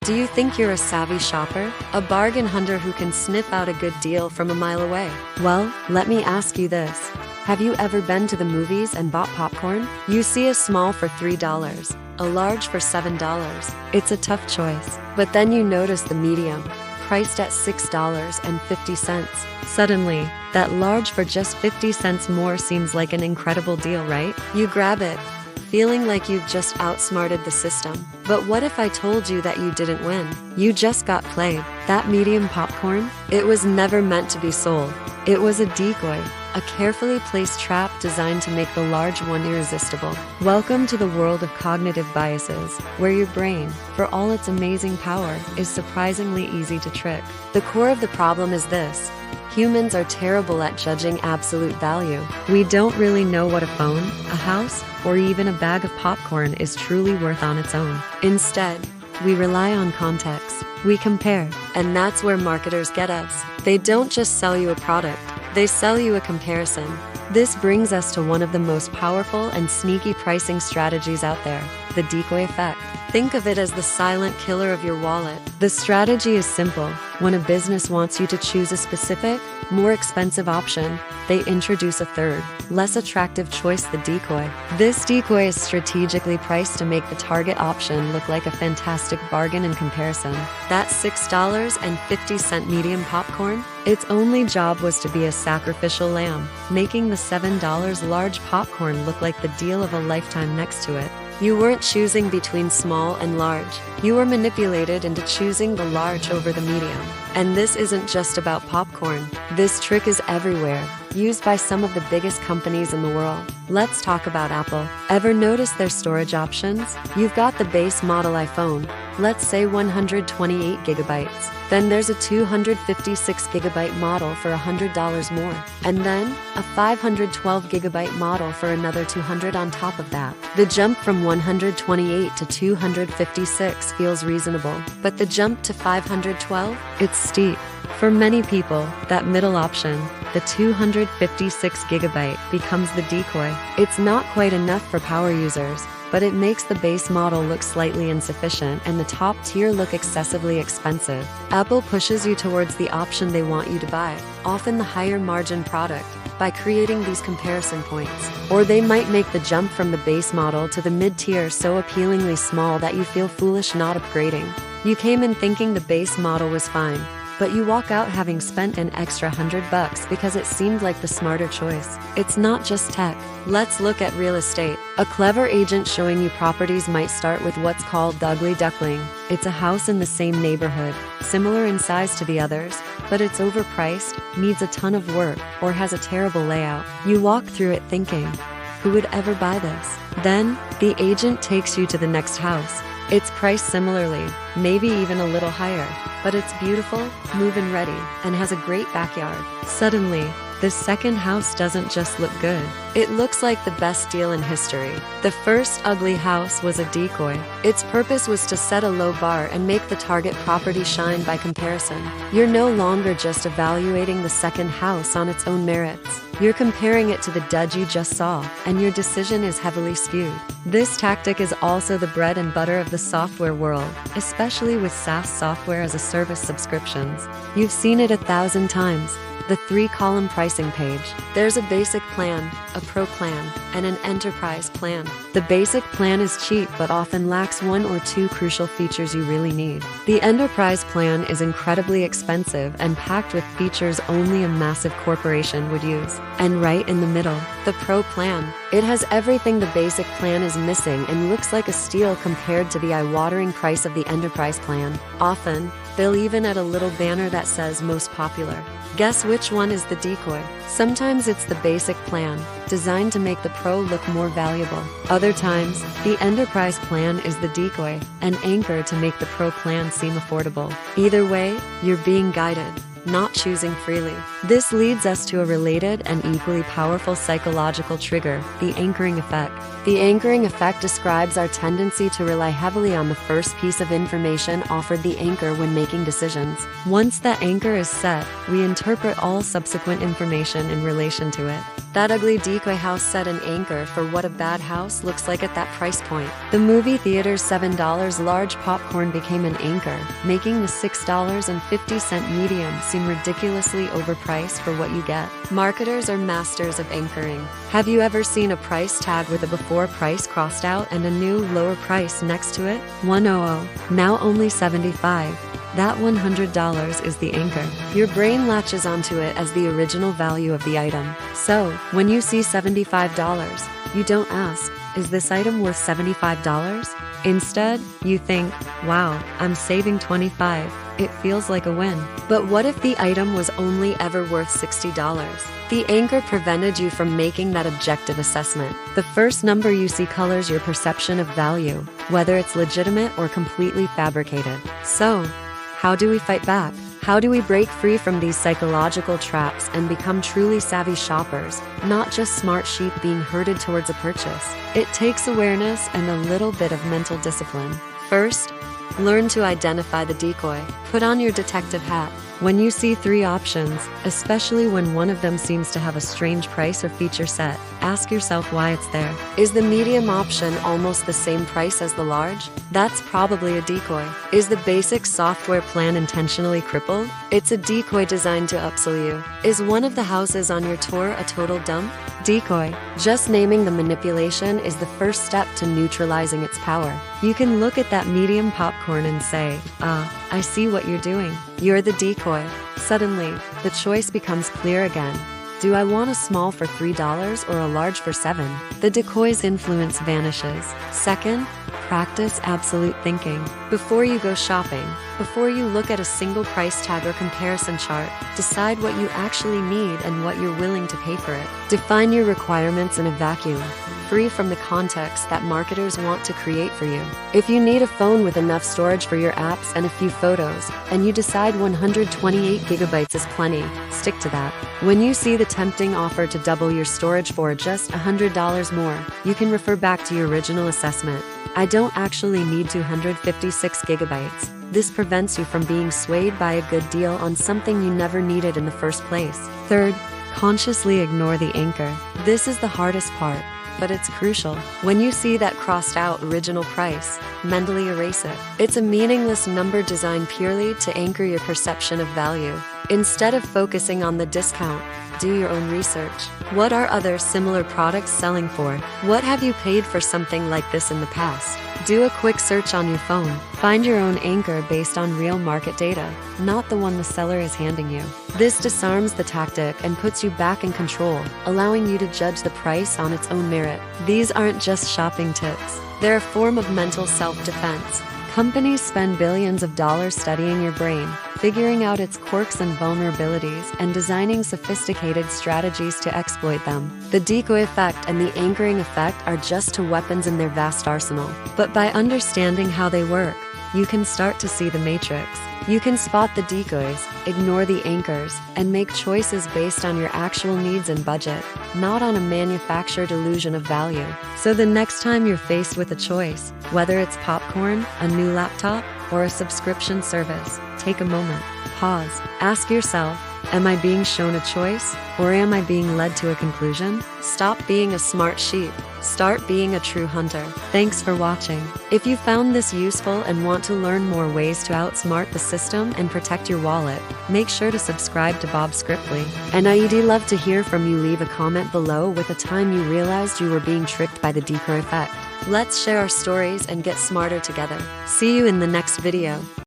Do you think you're a savvy shopper? A bargain hunter who can sniff out a good deal from a mile away? Well, let me ask you this. Have you ever been to the movies and bought popcorn? You see a small for $3, a large for $7. It's a tough choice. But then you notice the medium, priced at $6.50. Suddenly, that large for just 50 cents more seems like an incredible deal, right? You grab it, feeling like you've just outsmarted the system. But what if I told you that you didn't win? You just got played. That medium popcorn? It was never meant to be sold. It was a decoy, a carefully placed trap designed to make the large one irresistible. Welcome to the world of cognitive biases, where your brain, for all its amazing power, is surprisingly easy to trick. The core of the problem is this. Humans are terrible at judging absolute value. We don't really know what a phone, a house, or even a bag of popcorn is truly worth on its own. Instead, we rely on context. We compare. And that's where marketers get us. They don't just sell you a product, they sell you a comparison. This brings us to one of the most powerful and sneaky pricing strategies out there, the decoy effect. Think of it as the silent killer of your wallet. The strategy is simple. When a business wants you to choose a specific, more expensive option, they introduce a third, less attractive choice, the decoy. This decoy is strategically priced to make the target option look like a fantastic bargain in comparison. That $6.50 medium popcorn? Its only job was to be a sacrificial lamb, making the $7 large popcorn look like the deal of a lifetime next to it. You weren't choosing between small and large. You were manipulated into choosing the large over the medium. And this isn't just about popcorn. This trick is everywhere, used by some of the biggest companies in the world. Let's talk about Apple. Ever notice their storage options? You've got the base model iPhone, let's say 128 gigabytes. Then there's a 256 gigabyte model for $100 more. And then, a 512 gigabyte model for another $200 on top of that. The jump from 128 to 256 feels reasonable. But the jump to 512? It's steep. For many people, that middle option, the 256 gigabyte, becomes the decoy. It's not quite enough for power users, but it makes the base model look slightly insufficient and the top tier look excessively expensive. Apple pushes you towards the option they want you to buy, often the higher margin product, by creating these comparison points. Or they might make the jump from the base model to the mid-tier so appealingly small that you feel foolish not upgrading. You came in thinking the base model was fine, but you walk out having spent an extra $100 because it seemed like the smarter choice. It's not just tech. Let's look at real estate. A clever agent showing you properties might start with what's called the ugly duckling. It's a house in the same neighborhood, similar in size to the others, but it's overpriced, needs a ton of work, or has a terrible layout. You walk through it thinking, who would ever buy this? Then, the agent takes you to the next house. It's priced similarly, maybe even a little higher, but it's beautiful, move-in ready, and has a great backyard. Suddenly, this second house doesn't just look good. It looks like the best deal in history. The first ugly house was a decoy. Its purpose was to set a low bar and make the target property shine by comparison. You're no longer just evaluating the second house on its own merits. You're comparing it to the dud you just saw, and your decision is heavily skewed. This tactic is also the bread and butter of the software world, especially with SaaS software as a service subscriptions. You've seen it 1,000 times. The 3-column pricing page. There's a basic plan, a pro plan, and an enterprise plan. The basic plan is cheap but often lacks 1 or 2 crucial features you really need. The enterprise plan is incredibly expensive and packed with features only a massive corporation would use. And right in the middle, the pro plan. It has everything the basic plan is missing and looks like a steal compared to the eye-watering price of the enterprise plan. Often, they'll even add a little banner that says most popular. Guess which one is the decoy? Sometimes it's the basic plan, designed to make the pro look more valuable. Other times, the enterprise plan is the decoy, an anchor to make the pro plan seem affordable. Either way, you're being guided, not choosing freely. This leads us to a related and equally powerful psychological trigger, the anchoring effect. The anchoring effect describes our tendency to rely heavily on the first piece of information offered the anchor when making decisions. Once that anchor is set, we interpret all subsequent information in relation to it. That ugly decoy house set an anchor for what a bad house looks like at that price point. The movie theater's $7 large popcorn became an anchor, making the $6.50 medium seem ridiculously overpriced for what you get. Marketers are masters of anchoring. Have you ever seen a price tag with a before price crossed out and a new, lower price next to it? 100, now only 75. That $100 is the anchor. Your brain latches onto it as the original value of the item. So, when you see $75, you don't ask, is this item worth $75? Instead, you think, wow, I'm saving $25. It feels like a win. But what if the item was only ever worth $60? The anchor prevented you from making that objective assessment. The first number you see colors your perception of value, whether it's legitimate or completely fabricated. So, how do we fight back? How do we break free from these psychological traps and become truly savvy shoppers, not just smart sheep being herded towards a purchase? It takes awareness and a little bit of mental discipline. First, learn to identify the decoy. Put on your detective hat. When you see 3 options, especially when one of them seems to have a strange price or feature set, ask yourself why it's there. Is the medium option almost the same price as the large? That's probably a decoy. Is the basic software plan intentionally crippled? It's a decoy designed to upsell you. Is one of the houses on your tour a total dump? Decoy. Just naming the manipulation is the first step to neutralizing its power. You can look at that medium popcorn and say, I see what you're doing. You're the decoy. Suddenly, the choice becomes clear again. Do I want a small for $3 or a large for $7? The decoy's influence vanishes. Second, practice absolute thinking. Before you go shopping, before you look at a single price tag or comparison chart, decide what you actually need and what you're willing to pay for it. Define your requirements in a vacuum, free from the context that marketers want to create for you. If you need a phone with enough storage for your apps and a few photos, and you decide 128 gigabytes is plenty, stick to that. When you see the tempting offer to double your storage for just $100 more, you can refer back to your original assessment. I don't actually need 256 gigabytes. This prevents you from being swayed by a good deal on something you never needed in the first place. Third, consciously ignore the anchor. This is the hardest part, but it's crucial. When you see that crossed out original price, mentally erase it. It's a meaningless number designed purely to anchor your perception of value. Instead of focusing on the discount, do your own research. What are other similar products selling for? What have you paid for something like this in the past? Do a quick search on your phone. Find your own anchor based on real market data, not the one the seller is handing you. This disarms the tactic and puts you back in control, allowing you to judge the price on its own merit. These aren't just shopping tips. They're a form of mental self-defense. Companies spend billions of dollars studying your brain, figuring out its quirks and vulnerabilities, and designing sophisticated strategies to exploit them. The decoy effect and the anchoring effect are just two weapons in their vast arsenal. But by understanding how they work, you can start to see the matrix. You can spot the decoys, ignore the anchors, and make choices based on your actual needs and budget, not on a manufactured illusion of value. So the next time you're faced with a choice, whether it's popcorn, a new laptop, or a subscription service, take a moment, pause, ask yourself, am I being shown a choice, or am I being led to a conclusion? Stop being a smart sheep. Start being a true hunter. Thanks for watching. If you found this useful and want to learn more ways to outsmart the system and protect your wallet, make sure to subscribe to BobScriptly. And I'd love to hear from you. Leave a comment below with a time you realized you were being tricked by the Decoy Effect. Let's share our stories and get smarter together. See you in the next video.